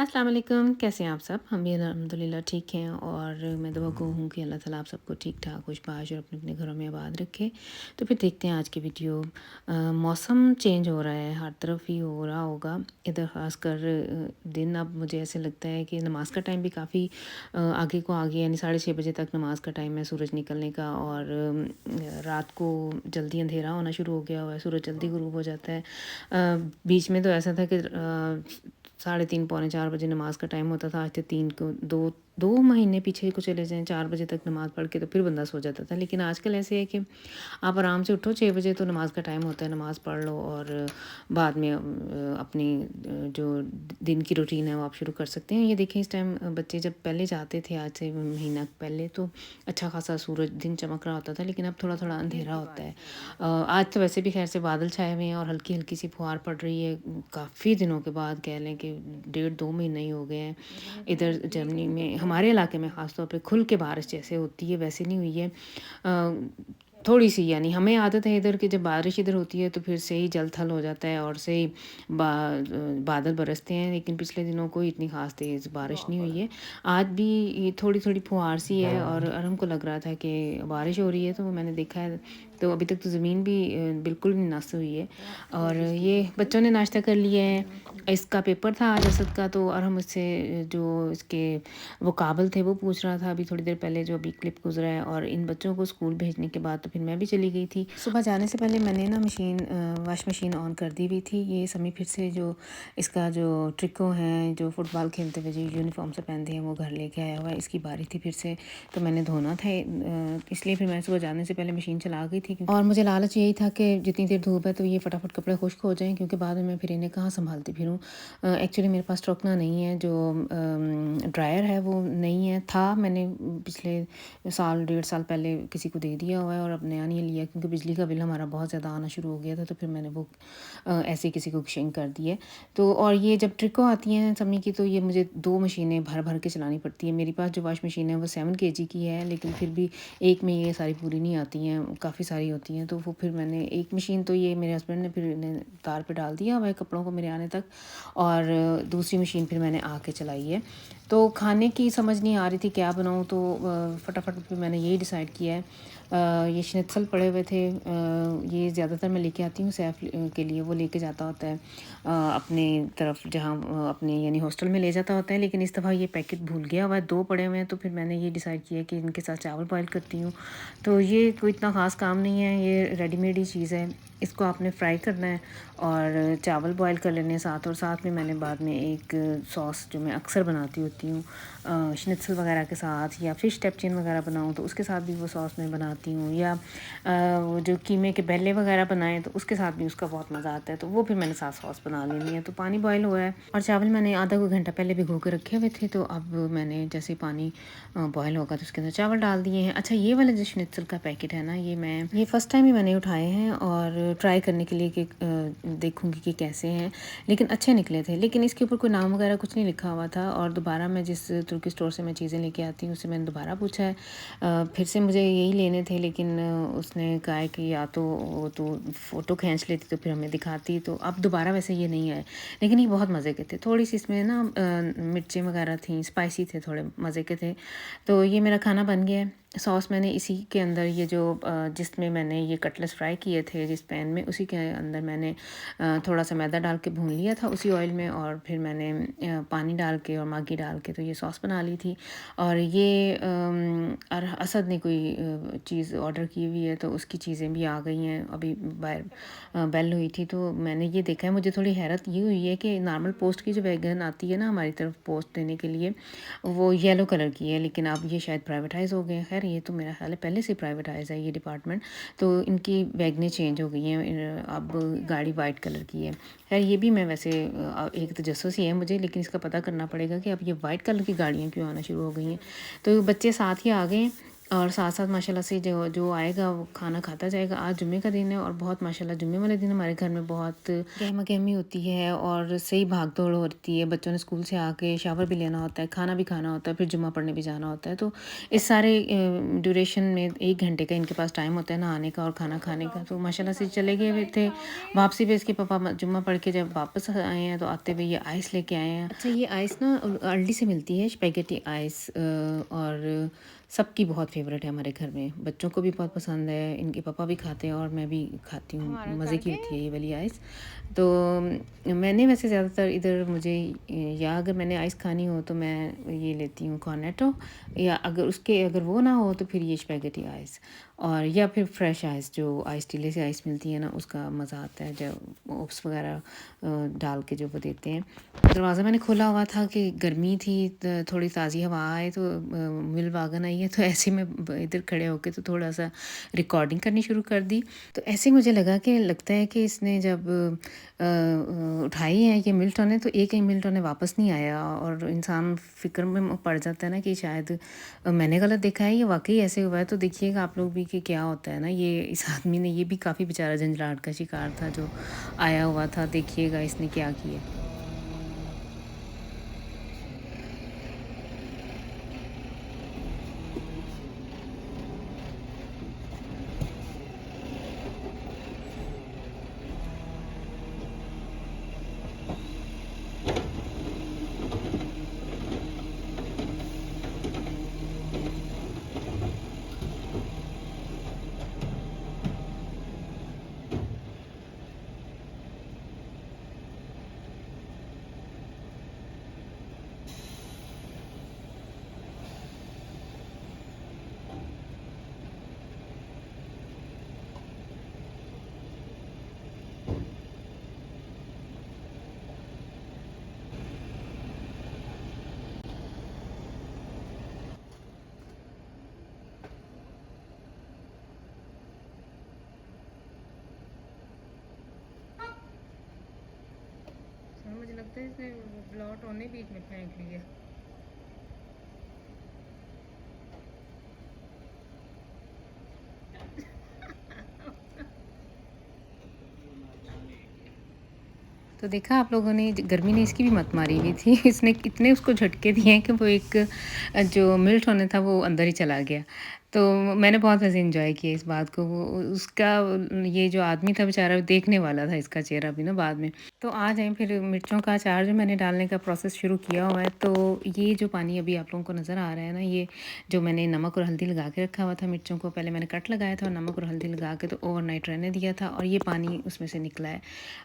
अस्सलाम वालेकुम, कैसे हैं आप सब? हम भी अल्हम्दुलिल्लाह ठीक हैं और मैं दुआ गो हूँ कि अल्लाह ताला आप सबको ठीक-ठाक, खुशबाश और अपने-अपने घरों में आबाद रखे। तो फिर देखते हैं आज की वीडियो। मौसम चेंज हो रहा है, हर तरफ ही हो रहा होगा। इधर ख़ासकर दिन अब मुझे ऐसे लगता है कि नमाज़ का टाइम भी काफ़ी आगे को आ गया, यानी 6:30 बजे तक नमाज़ का टाइम है सूरज निकलने का और रात को जल्दी अंधेरा होना शुरू हो गया हुआ है, सूरज जल्दी ग़ुरूब हो जाता है। बीच में तो ऐसा था कि 3:30 पौने 4 बजे नमाज़ का टाइम होता था। आज तो 3 को 2 महीने पीछे को चले जाएँ, 4 बजे तक नमाज़ पढ़ के तो फिर बंदा सो जाता था। लेकिन आजकल ऐसे है कि आप आराम से उठो 6 बजे तो नमाज़ का टाइम होता है, नमाज़ पढ़ लो और बाद में अपनी जो दिन की रूटीन है वो आप शुरू कर सकते हैं। ये देखें इस टाइम बच्चे जब पहले जाते थे, आज से महीना पहले तो अच्छा खासा सूरज दिन चमक रहा होता था, लेकिन अब थोड़ा-थोड़ा अंधेरा होता है। आज तो वैसे भी खैर से बादल छाए हुए हैं और हल्की-हल्की सी फुहार पड़ रही है। काफ़ी दिनों के बाद कह लें कि 1.5-2 महीने ही हो गए हैं। इधर जर्मनी में हमारे इलाके में ख़ास तौर पे खुल के बारिश जैसे होती है वैसे नहीं हुई है। थोड़ी-सी यानी हमें आदत है इधर कि जब बारिश इधर होती है तो फिर से ही जल-थल हो जाता है और से ही बादल बरसते हैं, लेकिन पिछले दिनों कोई इतनी ख़ास तेज़ बारिश नहीं हुई है। आज भी ये थोड़ी-थोड़ी फुहार सी है और अरहम को लग रहा था कि बारिश हो रही है, तो मैंने देखा है तो अभी तक तो ज़मीन भी बिल्कुल नहीं नस हुई है। और ये बच्चों ने नाश्ता कर लिया है। इसका पेपर था आज असद का, तो अरहम उससे जो इसके वोकाबल थे वो पूछ रहा था अभी थोड़ी देर पहले जो अभी क्लिप गुजरा है। और इन बच्चों को स्कूल भेजने के बाद तो फिर मैं भी चली गई थी। सुबह जाने से पहले मैंने ना वॉश मशीन ऑन कर दी हुई थी। ये समी फिर से जो इसका जो ट्रिको हैं जो फुटबॉल खेलते हुए जो यूनिफॉर्म से पहनते हैं वो घर लेके आया हुआ है, इसकी बारी थी फिर से, तो मैंने धोना था इसलिए फिर मैं सुबह जाने से पहले मशीन चला गई थी। और मुझे लालच यही था कि जितनी देर धूप है तो ये फटाफट कपड़े खुश्क हो जाएँ, क्योंकि बाद में मैं फिर इन्हें कहाँ संभालती फिरूँ। एक्चुअली मेरे पास ट्रकना नहीं है, जो ड्रायर है वो नहीं है, था मैंने पिछले साल 1.5 साल पहले किसी को दे दिया हुआ है और अब नया नहीं लिया, क्योंकि बिजली का बिल हमारा बहुत ज़्यादा आना शुरू हो गया था, तो फिर मैंने वो ऐसे किसी को एक्सचेंज कर दिए। तो और ये जब ट्रिको आती हैं समी की, तो ये मुझे 2 मशीनें भर भर के चलानी पड़ती है। मेरे पास जो वॉश मशीन है वो 7 केजी की है, लेकिन फिर भी एक में ये सारी पूरी नहीं आती हैं, काफ़ी सारी होती हैं। तो वो फिर मैंने एक मशीन तो ये मेरे हस्बैंड ने फिर इन्हें तार पे डाल दिया हुआ है कपड़ों को मेरे आने तक, और दूसरी मशीन फिर मैंने आके चलाई है। तो खाने की समझ नहीं आ रही थी क्या बनाऊँ, तो फटाफट फिर मैंने यही डिसाइड किया है। ये शनित्सल पड़े हुए थे, ये ज़्यादातर मैं लेके आती हूँ सैफ के लिए, वो लेके जाता होता है अपने तरफ जहाँ अपने यानी हॉस्टल में ले जाता होता है, लेकिन इस दफ़ा ये पैकेट भूल गया हुआ है, 2 पड़े हुए हैं, तो फिर मैंने ये डिसाइड किया कि इनके साथ चावल बॉयल करती हूँ। तो ये कोई इतना ख़ास काम नहीं है, ये रेडीमेड ही चीज़ है। इसको आपने फ्राई करना है और चावल बॉयल कर लेने साथ, और साथ में मैंने बाद में एक सॉस जो मैं अक्सर बनाती होती हूँ शनित्सल वगैरह के साथ, या फिश टेपचिन वगैरह बनाऊँ तो उसके साथ भी वो सॉस मैं बनाती हूँ, या वो जो कीमे के बेले वगैरह बनाएं तो उसके साथ भी उसका बहुत मज़ा आता है, तो वो फिर मैंने साथ सॉस बना लेनी है। तो पानी बॉयल हुआ है और चावल मैंने आधा को घंटा पहले भिगो के रखे हुए थे, तो अब मैंने जैसे पानी बॉयल होगा तो उसके अंदर चावल डाल दिए हैं। अच्छा, ये वाला जो शनित्सल का पैकेट है ना, ये फ़र्स्ट टाइम ही मैंने उठाए हैं और ट्राई करने के लिए कि देखूँगी कि कैसे हैं, लेकिन अच्छे निकले थे। लेकिन इसके ऊपर कोई नाम वगैरह कुछ नहीं लिखा हुआ था, और दोबारा मैं जिस तुर्की स्टोर से मैं चीज़ें लेके आती हूँ उससे मैंने दोबारा पूछा है, फिर से मुझे यही लेने थे, लेकिन उसने कहा है कि या तो वो तो फ़ोटो खींच लेती तो फिर हमें दिखाती, तो अब दोबारा वैसे ये नहीं आए, लेकिन ये बहुत मज़े के थे। थोड़ी सी इसमें ना मिर्चें वगैरह थी, स्पाइसी थे, थोड़े मज़े के थे। तो ये मेरा खाना बन गया है। सॉस मैंने इसी के अंदर ये जो जिसमें मैंने ये कटलेट्स फ्राई किए थे जिस पैन में, उसी के अंदर मैंने थोड़ा सा मैदा डाल के भून लिया था उसी ऑयल में, और फिर मैंने पानी डाल के और मैगी डाल के तो ये सॉस बना ली थी। और ये और असद ने कोई चीज़ ऑर्डर की हुई है, तो उसकी चीज़ें भी आ गई हैं, अभी बाहर बेल हुई थी तो मैंने ये देखा है। मुझे थोड़ी हैरत ये हुई है कि नॉर्मल पोस्ट की जो वैगन आती है ना हमारी तरफ पोस्ट देने के लिए, वो येलो कलर की है, लेकिन अब ये शायद प्राइवेटाइज़ हो गए हैं। खैर ये तो मेरा ख्याल है पहले से प्राइवेटाइज़ है ये डिपार्टमेंट, तो इनकी वैगनें चेंज हो गई हैं, अब गाड़ी वाइट कलर की है। खैर ये भी मैं वैसे एक तजस्सुस ही है मुझे, लेकिन इसका पता करना पड़ेगा कि अब ये वाइट कलर की गाड़ियाँ क्यों आना शुरू हो गई हैं। तो बच्चे साथ ही आ गए हैं, और साथ-साथ माशाल्लाह से जो जो आएगा वो खाना खाता जाएगा। आज जुम्मे का दिन है और बहुत माशाल्लाह जुम्मे वाले दिन हमारे घर में बहुत गहमा-गहमी होती है और सही भाग-दौड़ होती है। बच्चों ने स्कूल से आके शावर भी लेना होता है, खाना भी खाना होता है, फिर जुम्मा पढ़ने भी जाना होता है। तो इस सारे ड्यूरेशन में 1 घंटे का इनके पास टाइम होता है नहाने का और खाना खाने का। तो माशाल्लाह से चले गए हुए थे। वापसी पे इसके पापा जुम्मा पढ़ के जब वापस आए हैं तो आते हुए ये आइस लेके आए हैं। अच्छा, ये आइस ना अल्डी से मिलती है, स्पैगेटी आइस, और सबकी बहुत फ़ेवरेट है हमारे घर में। बच्चों को भी बहुत पसंद है, इनके पापा भी खाते हैं और मैं भी खाती हूँ। मज़े की होती है ये वाली आइस। तो मैंने वैसे ज़्यादातर इधर मुझे या अगर मैंने आइस खानी हो तो मैं ये लेती हूँ कॉर्नेटो, या अगर वो ना हो तो फिर ये स्पैगेटी आइस, और या फिर फ्रेश आइस, जो आइस टीले से आइस मिलती है ना, उसका मज़ा आता है जब ओप्स वगैरह डाल के जो वो देते हैं। दरवाज़ा मैंने खोला हुआ था कि गर्मी थी, थोड़ी ताज़ी हवा आए तो मिल वागन आई है, तो ऐसे में इधर खड़े होके तो थोड़ा सा रिकॉर्डिंग करनी शुरू कर दी। तो ऐसे ही मुझे लगा कि लगता है कि इसने जब उठाई है ये मिल्टन है, तो एक ही मिल्टन है वापस नहीं आया, और इंसान फ़िक्र में पड़ जाता है ना कि शायद मैंने गलत देखा है, ये वाक़ई ऐसे हुआ है। तो देखिएगा आप लोग भी कि क्या होता है ना, ये इस आदमी ने, ये भी काफ़ी बेचारा झंझलाहट का शिकार था जो आया हुआ था। देखिएगा इसने क्या किया। मुझे लगता है इसने ब्लॉट होने बीच में फेंक लिया। तो देखा आप लोगों ने, गर्मी ने इसकी भी मत मारी हुई थी। इसने इतने उसको झटके दिए हैं कि वो एक जो मिल्ट होने था वो अंदर ही चला गया। तो मैंने बहुत वैसे एंजॉय किया इस बात को। वो उसका ये जो आदमी था बेचारा, देखने वाला था इसका चेहरा भी ना बाद में। तो आ जाएँ फिर मिर्चों का अचार जो मैंने डालने का प्रोसेस शुरू किया हुआ है। तो ये जो पानी अभी आप लोगों को नज़र आ रहा है ना, ये जो मैंने नमक और हल्दी लगा के रखा हुआ था मिर्चों को, पहले मैंने कट लगाया था और नमक और हल्दी लगा के तो ओवरनाइट रहने दिया था, और ये पानी उसमें से निकला है।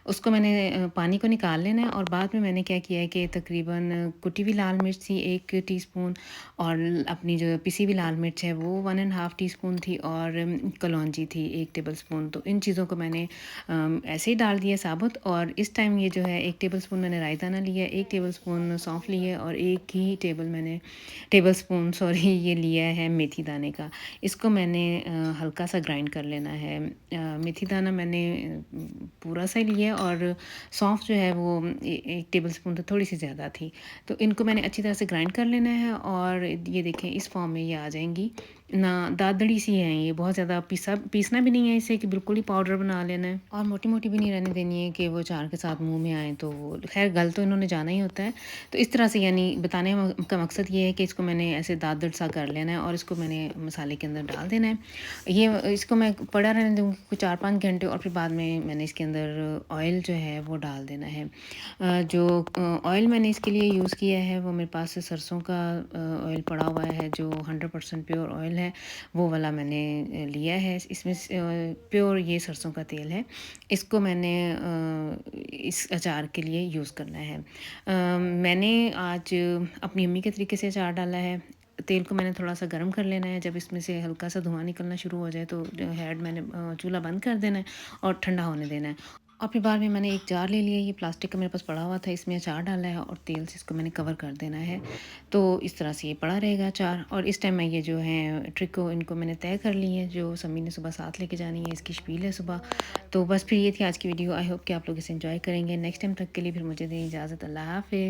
उसको मैंने पानी को निकाल लेना है, और बाद में मैंने क्या किया है कि तकरीबन कुटी हुई लाल मिर्च थी 1 टीस्पून, और अपनी जो पिसी हुई लाल मिर्च है वो 1 एंड हाफ़ टीस्पून थी, और कलौंजी थी 1 टेबलस्पून। तो इन चीज़ों को मैंने ऐसे ही डाल दिया साबुत। और इस टाइम ये जो है 1 टेबलस्पून मैंने राई दाना लिया है, 1 टेबलस्पून सौंफ ली है, और 1 ही टेबलस्पून सॉरी ये लिया है मेथी दाने का। इसको मैंने हल्का सा ग्राइंड कर लेना है। मेथी दाना मैंने पूरा सा लिया है, और सौंफ जो है वो 1 टेबलस्पून तो थोड़ी सी ज़्यादा थी। तो इनको मैंने अच्छी तरह से ग्राइंड कर लेना है, और ये देखें इस फॉर्म में ये आ जाएंगी ना। दादड़ी सी हैं ये, बहुत ज़्यादा पीसना भी नहीं है इसे कि बिल्कुल ही पाउडर बना लेना है, और मोटी मोटी भी नहीं रहने देनी है कि वो चार के साथ मुंह में आए। तो वो खैर गल तो इन्होंने जाना ही होता है। तो इस तरह से, यानी बताने का मकसद ये है कि इसको मैंने ऐसे दादड़ सा कर लेना है, और इसको मैंने मसाले के अंदर डाल देना है। ये इसको मैं पड़ा रहने दूँगी कुछ 4-5 घंटे, और फिर बाद में मैंने इसके अंदर ऑयल जो है वो डाल देना है। जो ऑयल मैंने इसके लिए यूज़ किया है वो मेरे पास से सरसों का ऑयल पड़ा हुआ है, जो 100% प्योर ऑयल है, वो वाला मैंने लिया है। इसमें प्योर ये सरसों का तेल है। इसको मैंने इस अचार के लिए यूज़ करना है। मैंने आज अपनी अम्मी के तरीके से अचार डाला है। तेल को मैंने थोड़ा सा गर्म कर लेना है। जब इसमें से हल्का सा धुआं निकलना शुरू हो जाए तो हेड मैंने चूल्हा बंद कर देना है और ठंडा होने देना है। और फिर बाद में मैंने एक जार ले लिया, ये प्लास्टिक का मेरे पास पड़ा हुआ था, इसमें अचार डाला है और तेल से इसको मैंने कवर कर देना है। तो इस तरह से ये पड़ा रहेगा अचार। और इस टाइम मैं ये जो है ट्रिक को इनको मैंने तय कर ली है, जो समी ने सुबह साथ लेके जानी है, इसकी शपील है सुबह। तो बस फिर ये थी आज की वीडियो। आई होप कि आप लोग इसे एंजॉय करेंगे। नेक्स्ट टाइम तक के लिए फिर मुझे दें इजाज़त। अल्लाह हाफ़िज़।